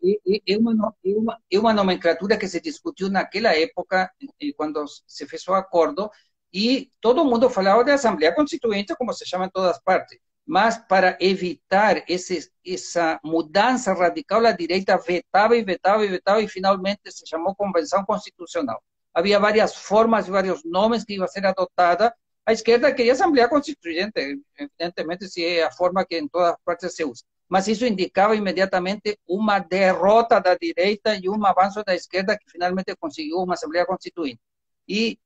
é uma nomenclatura que se discutiu naquela época, quando se fez o acordo, e todo mundo falava de Assembleia Constituinte, como se chama em todas partes. Mas para evitar essa mudança radical, a direita vetava e finalmente se chamou Convenção Constitucional. Havia várias formas e vários nomes que iam ser adotados, A esquerda queria Assembleia Constituinte, evidentemente, se é a forma que em todas as partes se usa. Mas isso indicava imediatamente uma derrota da direita e um avanço da esquerda que finalmente conseguiu uma Assembleia Constituinte. E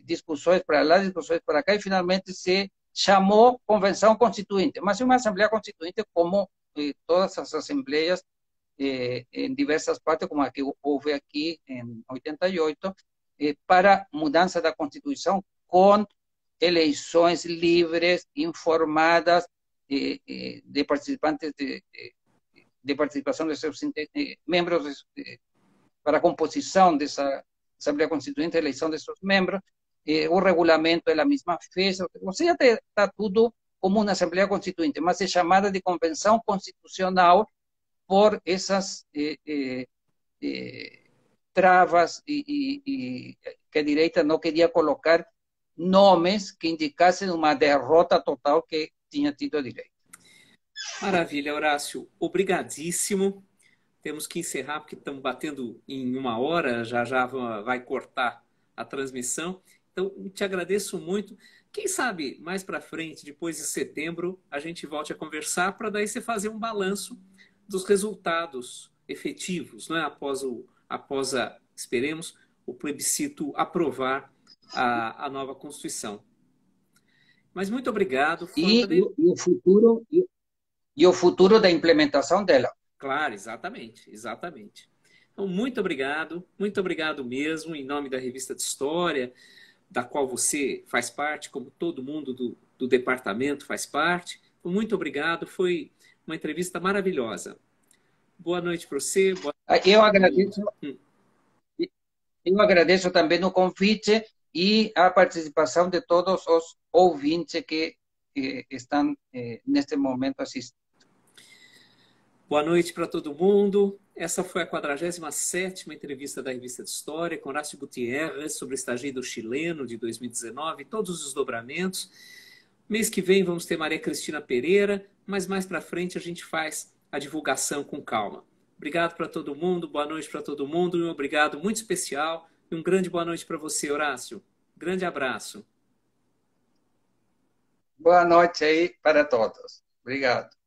discussões para lá, discussões para cá, e finalmente se chamou Convenção Constituinte. Mas uma Assembleia Constituinte, como todas as assembleias em diversas partes, como a que houve aqui em 88, para mudança da Constituição com eleições livres, informadas, de participantes de participação de seus membros para a composição dessa Assembleia Constituinte, a eleição de seus membros, o regulamento é a mesma festa, ou seja, está tudo como uma Assembleia Constituinte, mas é chamada de Convenção Constitucional por essas travas e que a direita não queria colocar nomes que indicassem uma derrota total que tinha tido a direita. Maravilha, Horácio. Obrigadíssimo. Temos que encerrar porque estamos batendo em 1 hora, já vai cortar a transmissão. Então, te agradeço muito. Quem sabe mais para frente, depois de setembro, a gente volte a conversar para daí você fazer um balanço dos resultados efetivos, né? Após esperemos, o plebiscito aprovar a nova Constituição. Mas muito obrigado. E o futuro da implementação dela. Claro, exatamente. Então, muito obrigado mesmo, em nome da Revista de História, da qual você faz parte, como todo mundo do departamento faz parte. Então, muito obrigado, foi uma entrevista maravilhosa. Boa noite para você. Eu agradeço também o convite e a participação de todos os ouvintes que estão neste momento assistindo. Boa noite para todo mundo. Essa foi a 47ª entrevista da Revista de História com Horácio Gutiérrez sobre o estagido chileno de 2019 e todos os desdobramentos. Mês que vem vamos ter Maria Cristina Pereira, mas mais para frente a gente faz a divulgação com calma. Obrigado para todo mundo, boa noite para todo mundo e um obrigado muito especial e um grande boa noite para você, Horácio. Grande abraço. Boa noite aí para todos. Obrigado.